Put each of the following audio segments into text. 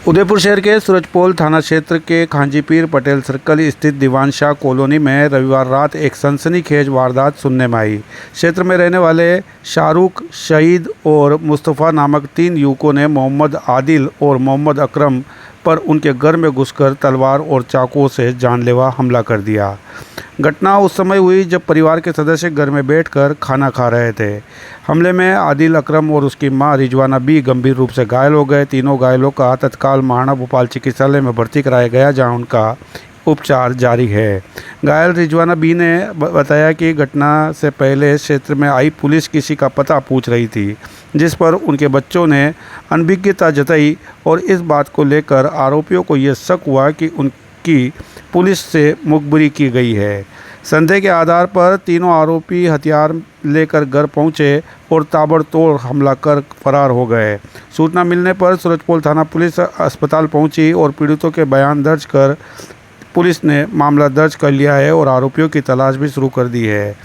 उदयपुर शहर के सूरजपोल थाना क्षेत्र के खांजीपीर पटेल सर्कल स्थित दीवान शाह कॉलोनी में रविवार रात एक सनसनीखेज वारदात सुनने में आई। क्षेत्र में रहने वाले शाहरुख, शहीद और मुस्तफ़ा नामक 3 युवकों ने मोहम्मद आदिल और मोहम्मद अकरम पर उनके घर में घुसकर तलवार और चाकुओं से जानलेवा हमला कर दिया। घटना उस समय हुई जब परिवार के सदस्य घर में बैठकर खाना खा रहे थे। हमले में आदिल, अकरम और उसकी मां रिजवाना बी गंभीर रूप से घायल हो गए। तीनों घायलों का तत्काल महाराणा भोपाल चिकित्सालय में भर्ती कराया गया, जहां उनका उपचार जारी है। घायल रिजवाना बी ने बताया कि घटना से पहले क्षेत्र में आई पुलिस किसी का पता पूछ रही थी, जिस पर उनके बच्चों ने अनभिज्ञता जताई और इस बात को लेकर आरोपियों को ये शक हुआ कि उनकी पुलिस से मुखबिरी की गई है। संदेह के आधार पर तीनों आरोपी हथियार लेकर घर पहुंचे और ताबड़तोड़ हमला कर फरार हो गए। सूचना मिलने पर सूरजपोल थाना पुलिस अस्पताल पहुंची और पीड़ितों के बयान दर्ज कर पुलिस ने मामला दर्ज कर लिया है और आरोपियों की तलाश भी शुरू कर दी है।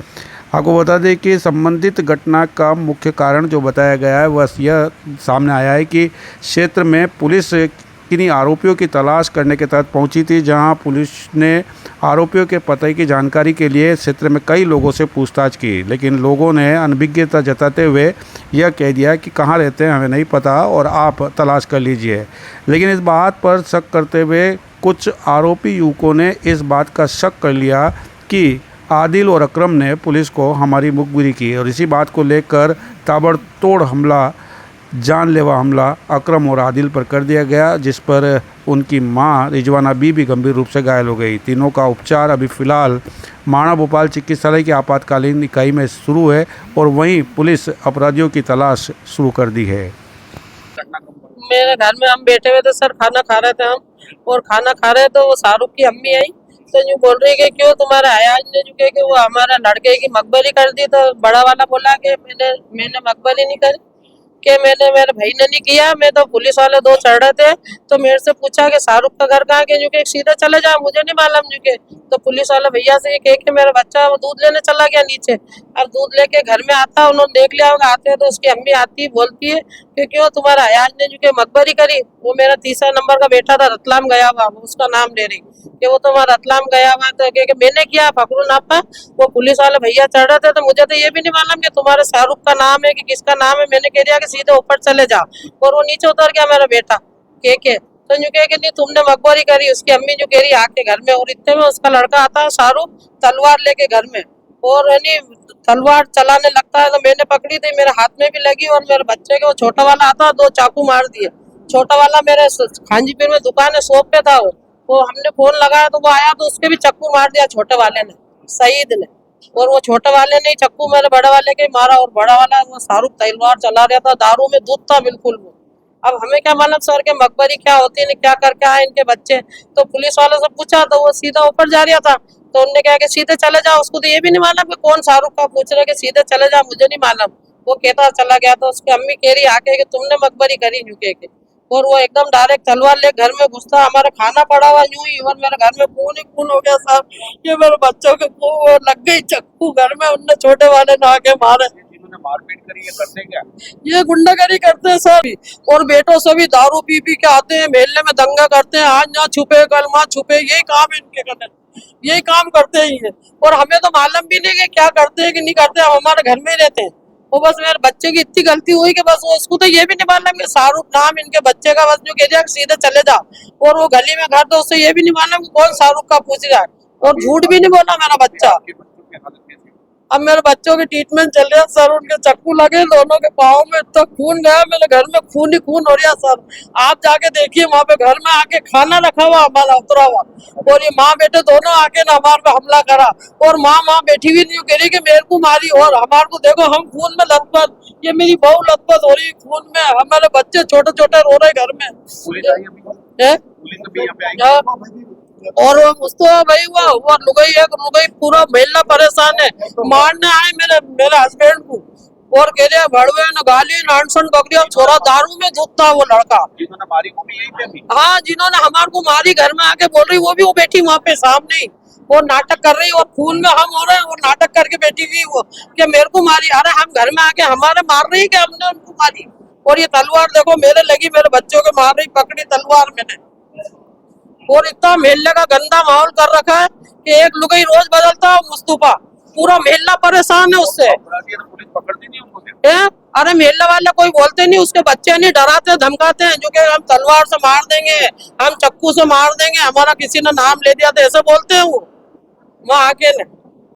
आपको बता दें कि संबंधित घटना का मुख्य कारण जो बताया गया है वह यह सामने आया है कि क्षेत्र में पुलिस किन्हीं आरोपियों की तलाश करने के तहत पहुंची थी, जहां पुलिस ने आरोपियों के पते की जानकारी के लिए क्षेत्र में कई लोगों से पूछताछ की, लेकिन लोगों ने अनभिज्ञता जताते हुए यह कह दिया कि कहां रहते हैं हमें नहीं पता और आप तलाश कर लीजिए। लेकिन इस बात पर शक करते हुए कुछ आरोपी युवकों ने इस बात का शक कर लिया कि आदिल और अकरम ने पुलिस को हमारी मुखबिरी की और इसी बात को लेकर ताबड़तोड़ हमला, जानलेवा हमला अकरम और आदिल पर कर दिया गया, जिस पर उनकी मां रिजवाना बी भी गंभीर रूप से घायल हो गई। तीनों का उपचार अभी फ़िलहाल महाराणा भोपाल चिकित्सालय की आपातकालीन इकाई में शुरू है और वहीं पुलिस अपराधियों की तलाश शुरू कर दी है। मेरे घर में हम बैठे हुए थे सर, खाना खा रहे थे हम, और खाना खा रहे तो वो शाहरुख की अम्मी आई तो यूँ बोल रही कि क्यों तुम्हारे अयाज ने जो कि वो हमारा लड़के की मकबरी कर दी। तो बड़ा वाला बोला कि मैंने मकबरी नहीं करी, कि मैंने मेरे भाई ने नहीं किया। मैं तो पुलिस वाले 2 चढ़ रहे थे तो मेरे से पूछा कि शाहरुख का घर कहाँ के, जो कि सीधे चले जाओ, मुझे नहीं मालूम जो कि। तो पुलिस वाले भैया से ये कह के मेरा बच्चा वो दूध लेने चला गया नीचे, और दूध लेके घर में आता, उन्होंने देख लिया होगा आते तो उसकी अम्मी आती बोलती है कि क्यों तुम्हारा अयाज ने जो कि मकबरी करी। वो मेरा 3रा नंबर का बेटा था, रतलाम गया हुआ, उसका नाम ले रही कि वो तुम्हारा रतलाम गया हुआ। तो कि मैंने किया फकरू नापा। वो पुलिस वाले भैया चढ़ रहे थे तो मुझे तो ये भी नहीं मालूम कि तुम्हारे शाहरुख का नाम है कि किसका नाम है। मैंने कह दिया कि सीधे ऊपर चले जाओ, और वो नीचे उतर गया मेरा बेटा के तो जो कह के नहीं तुमने मकबरी करी। उसकी अम्मी जो कह रही आके घर में, और इतने में उसका लड़का आता है शाहरुख तलवार लेके घर में, और यानी तलवार चलाने लगता है। तो मैंने पकड़ी थी, मेरे हाथ में भी लगी, और मेरे बच्चे के वो छोटा वाला आता 2 चाकू मार दिए। छोटा वाला मेरे खांजीपीर में दुकान है, शॉप पे था वो हमने फोन लगाया तो वो आया तो उसके भी चक्कू मार दिया छोटे वाले ने, शहीद ने। और वो छोटे वाले ने चक्कू मेरे बड़े वाले के मारा, और बड़ा वाला वो शाहरुख तलवार चला रहा था, दारू में दूध था बिल्कुल वो। अब हमें क्या मालूम सर के मकबरी क्या होती है, क्या करके आए इनके बच्चे। तो पुलिस वालों से पूछा तो वो सीधा ऊपर जा रहा था, तो उनने कहा कि सीधे चले जाओ। उसको तो ये भी नहीं मालूम कि कौन शाहरुख का पूछ रहे कि सीधे चले जाओ, मुझे नहीं मालूम। वो कहता चला गया। तो उसकी अम्मी कह रही आके कि तुमने मकबरी करी झुके के, और वो एकदम डायरेक्ट तलवार ले घर में घुसता। हमारा खाना पड़ा हुआ यूं ही, और मेरे घर में खून ही खून हो गया साहब। ये मेरे बच्चों के वो लग गई चक्कू घर में, उनने छोटे वाले ने आके मारे। मारपीट करी ये करते क्या? ये गुंडागरी करते हैं सर, और बेटों से भी दारू पी पी के आते हैं, मेले में दंगा करते हैं, आज यहाँ छुपे कल वहाँ छुपे, यही काम है इनके करने, यही काम करते ही है। और हमें तो मालूम भी नहीं कि क्या करते हैं कि नहीं करते, हम हमारे घर में ही रहते हैं। वो बस मेरे बच्चे की इतनी गलती हुई कि बस वो उसको तो ये भी नहीं मालूम कि शाहरुख नाम इनके बच्चे का, बस जो कह दिया सीधे चले जाओ। और वो गली में घर तो उससे ये भी नहीं मालूम कि कौन शाहरुख का पूछ रहा है, और झूठ भी नहीं बोला मेरा बच्चा। अब मेरे बच्चों की ट्रीटमेंट चल रही है सर, उनके चक्कू लगे दोनों के पाँव में, इतना खून गया, मेरे घर में खून ही खून हो रहा सर। आप जाके देखिए वहाँ पे घर में आके खाना रखा हुआ हमारा उतरा हुआ, और ये माँ बेटे दोनों आके ना हमारे पे हमला करा, और माँ बैठी हुई नहीं कह रही कि मेरे को मारी, और हमारे को देखो हम खून में लथपथ, ये मेरी बहू लथपथ हो रही खून में, हमारे बच्चे छोटे छोटे रो रहे घर में। और उसको भाई वो लुगाई पूरा महिला परेशान है, मारने आए मेरे हस्बैंड को, और कह रहे भड़वे न गाली नानसन बकरी, छोरा दारू में धुतता वो लड़का। जिन्होंने मारी वो भी यहीं पे थी? हाँ, जिन्होंने हमारे को मारी घर में आके बोल रही, वो बैठी वहाँ पे सामने ही, वो नाटक कर रही, और खून में हम हो रहे हैं, वो नाटक करके बैठी हुई वो कि मेरे को मारी। अरे हम घर में आके हमारे मार रही कि हमने उनको मारी, और ये तलवार देखो मेरे लगी, मेरे बच्चों के मार रही, पकड़ी तलवार मैंने। और इतना मोहल्ले का गंदा माहौल कर रखा है कि एक लुगाई रोज बदलता है मुस्तफा, पूरा मोहल्ला परेशान है उससे। पुलिस पकड़ती नहीं उनको फिर? अरे मोहल्ले वाले कोई बोलते नहीं, उसके बच्चे नहीं डराते धमकाते हैं जो कि हम तलवार से मार देंगे, हम चक्कू से मार देंगे, हमारा किसी ने नाम ले दिया तो ऐसे बोलते हैं वो वहाँ आके ने।